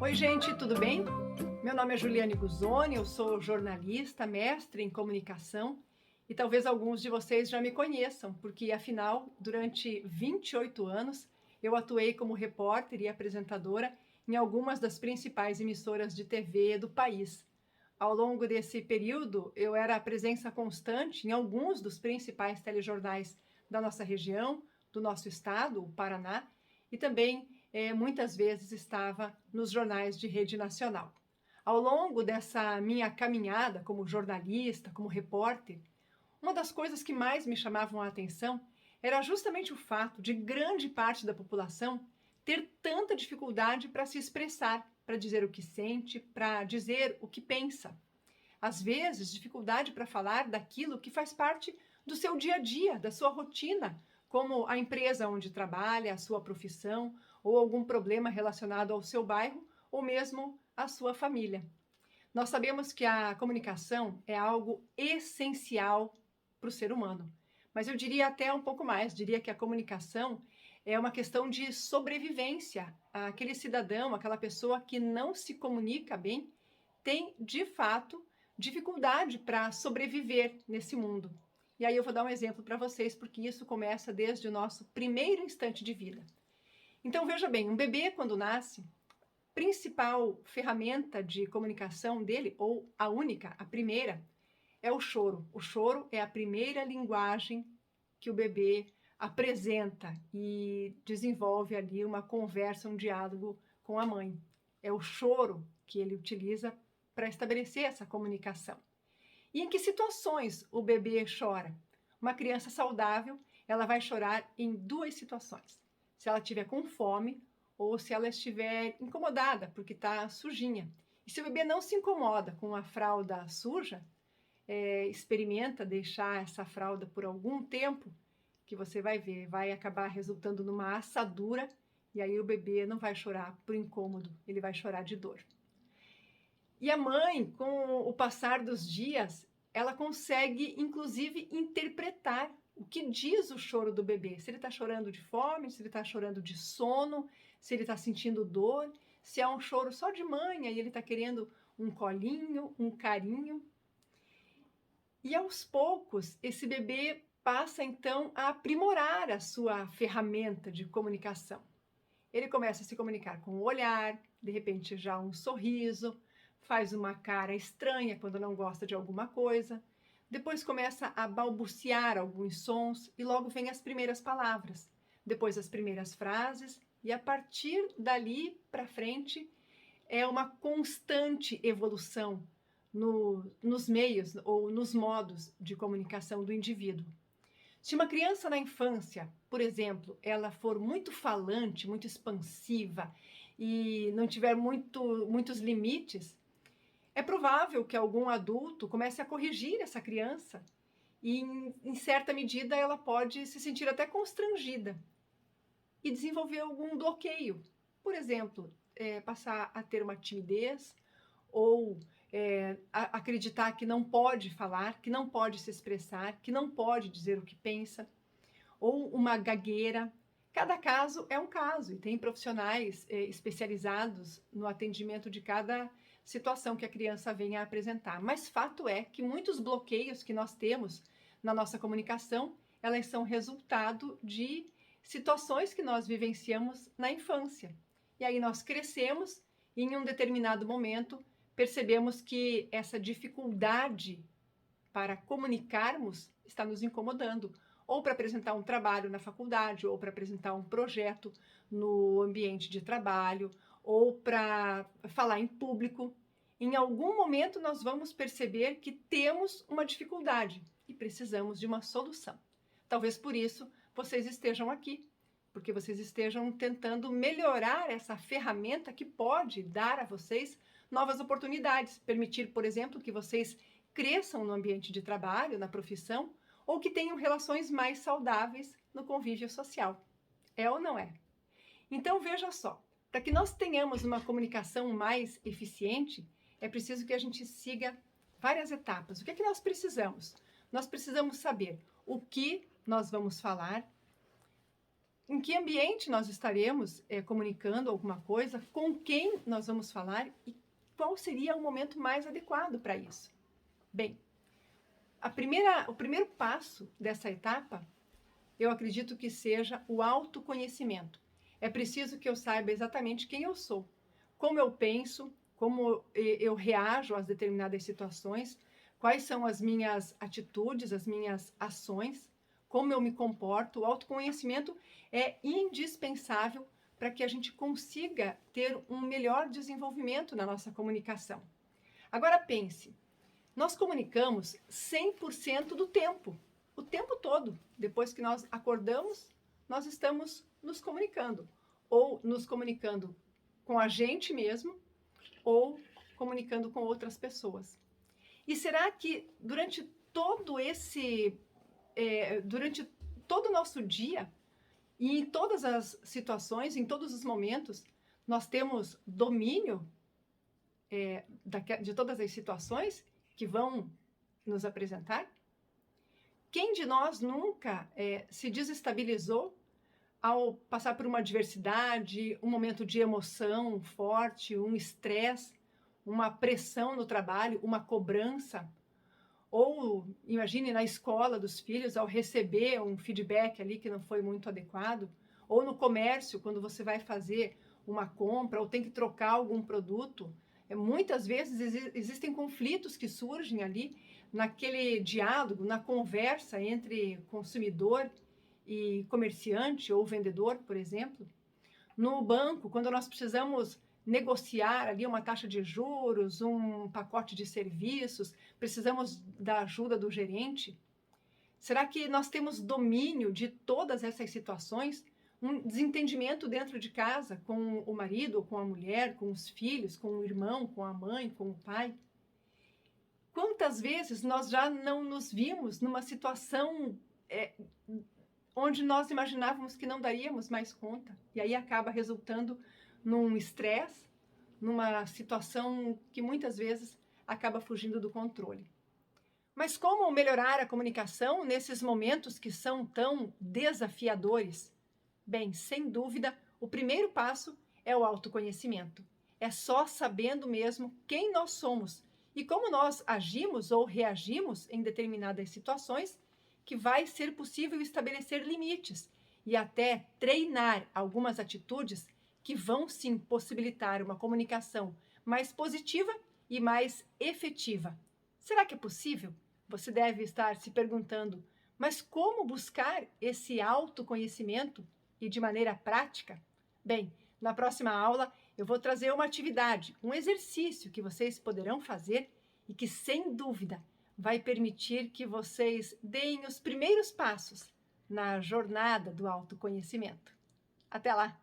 Oi, gente, tudo bem? Meu nome é Juliane Guzoni, eu sou jornalista, mestre em comunicação e talvez alguns de vocês já me conheçam, porque afinal, durante 28 anos, eu atuei como repórter e apresentadora em algumas das principais emissoras de TV do país. Ao longo desse período, eu era a presença constante em alguns dos principais telejornais da nossa região, do nosso estado, o Paraná, e também muitas vezes estava nos jornais de rede nacional. Ao longo dessa minha caminhada como jornalista, como repórter, uma das coisas que mais me chamavam a atenção era justamente o fato de grande parte da população ter tanta dificuldade para se expressar, para dizer o que sente, para dizer o que pensa. Às vezes, dificuldade para falar daquilo que faz parte do seu dia a dia, da sua rotina, como a empresa onde trabalha, a sua profissão, ou algum problema relacionado ao seu bairro, ou mesmo à sua família. Nós sabemos que a comunicação é algo essencial para o ser humano, mas eu diria até um pouco mais, diria que a comunicação é uma questão de sobrevivência. Aquele cidadão, aquela pessoa que não se comunica bem, tem, de fato, dificuldade para sobreviver nesse mundo. E aí eu vou dar um exemplo para vocês, porque isso começa desde o nosso primeiro instante de vida. Então veja bem, um bebê quando nasce, principal ferramenta de comunicação dele, ou a única, a primeira, é o choro. O choro é a primeira linguagem que o bebê apresenta e desenvolve ali uma conversa, um diálogo com a mãe. É o choro que ele utiliza para estabelecer essa comunicação. E em que situações o bebê chora? Uma criança saudável, ela vai chorar em duas situações. Se ela estiver com fome ou se ela estiver incomodada porque está sujinha. E se o bebê não se incomoda com a fralda suja, experimenta deixar essa fralda por algum tempo, que você vai ver, vai acabar resultando numa assadura, e aí o bebê não vai chorar por incômodo, ele vai chorar de dor. E a mãe, com o passar dos dias, ela consegue, inclusive, interpretar o que diz o choro do bebê. Se ele está chorando de fome, se ele está chorando de sono, se ele está sentindo dor, se é um choro só de manha e ele está querendo um colinho, um carinho. E aos poucos, esse bebê passa então a aprimorar a sua ferramenta de comunicação. Ele começa a se comunicar com o olhar, de repente já um sorriso, faz uma cara estranha quando não gosta de alguma coisa, depois começa a balbuciar alguns sons e logo vem as primeiras palavras, depois as primeiras frases e a partir dali para frente é uma constante evolução nos meios ou nos modos de comunicação do indivíduo. Se uma criança na infância, por exemplo, ela for muito falante, muito expansiva e não tiver muitos limites, é provável que algum adulto comece a corrigir essa criança e, em certa medida, ela pode se sentir até constrangida e desenvolver algum bloqueio. Por exemplo, passar a ter uma timidez ou acreditar que não pode falar, que não pode se expressar, que não pode dizer o que pensa, ou uma gagueira. Cada caso é um caso e tem profissionais especializados no atendimento de cada situação que a criança venha a apresentar. Mas fato é que muitos bloqueios que nós temos na nossa comunicação, elas são resultado de situações que nós vivenciamos na infância. E aí nós crescemos e em um determinado momento percebemos que essa dificuldade para comunicarmos está nos incomodando, ou para apresentar um trabalho na faculdade, ou para apresentar um projeto no ambiente de trabalho, ou para falar em público. Em algum momento nós vamos perceber que temos uma dificuldade e precisamos de uma solução. Talvez por isso vocês estejam aqui, porque vocês estejam tentando melhorar essa ferramenta que pode dar a vocês novas oportunidades, permitir, por exemplo, que vocês cresçam no ambiente de trabalho, na profissão, ou que tenham relações mais saudáveis no convívio social. É ou não é? Então veja só, para que nós tenhamos uma comunicação mais eficiente, é preciso que a gente siga várias etapas. O que é que nós precisamos? Nós precisamos saber o que nós vamos falar, em que ambiente nós estaremos comunicando alguma coisa, com quem nós vamos falar e qual seria o momento mais adequado para isso. Bem, o primeiro passo dessa etapa, eu acredito que seja o autoconhecimento. É preciso que eu saiba exatamente quem eu sou, como eu penso, como eu reajo às determinadas situações, quais são as minhas atitudes, as minhas ações, como eu me comporto. O autoconhecimento é indispensável para que a gente consiga ter um melhor desenvolvimento na nossa comunicação. Agora pense, nós comunicamos 100% do tempo, o tempo todo. Depois que nós acordamos, nós estamos nos comunicando, ou nos comunicando com a gente mesmo, ou comunicando com outras pessoas. E será que durante todo o nosso dia, e em todas as situações, em todos os momentos, nós temos domínio de todas as situações que vão nos apresentar? Quem de nós nunca se desestabilizou ao passar por uma adversidade, um momento de emoção forte, um estresse, uma pressão no trabalho, uma cobrança? Ou imagine na escola dos filhos, ao receber um feedback ali que não foi muito adequado, ou no comércio, quando você vai fazer uma compra ou tem que trocar algum produto. Muitas vezes existem conflitos que surgem ali naquele diálogo, na conversa entre consumidor e comerciante ou vendedor, por exemplo. No banco, quando nós precisamos negociar ali uma taxa de juros, um pacote de serviços, precisamos da ajuda do gerente. Será que nós temos domínio de todas essas situações? Um desentendimento dentro de casa com o marido ou com a mulher, com os filhos, com o irmão, com a mãe, com o pai? Quantas vezes nós já não nos vimos numa situação onde nós imaginávamos que não daríamos mais conta, e aí acaba resultando num estresse, numa situação que muitas vezes acaba fugindo do controle. Mas como melhorar a comunicação nesses momentos que são tão desafiadores? Bem, sem dúvida, o primeiro passo é o autoconhecimento. É só sabendo mesmo quem nós somos e como nós agimos ou reagimos em determinadas situações que vai ser possível estabelecer limites e até treinar algumas atitudes que vão sim possibilitar uma comunicação mais positiva e mais efetiva. Será que é possível? Você deve estar se perguntando, mas como buscar esse autoconhecimento e de maneira prática? Bem, na próxima aula eu vou trazer uma atividade, um exercício que vocês poderão fazer e que, sem dúvida, vai permitir que vocês deem os primeiros passos na jornada do autoconhecimento. Até lá!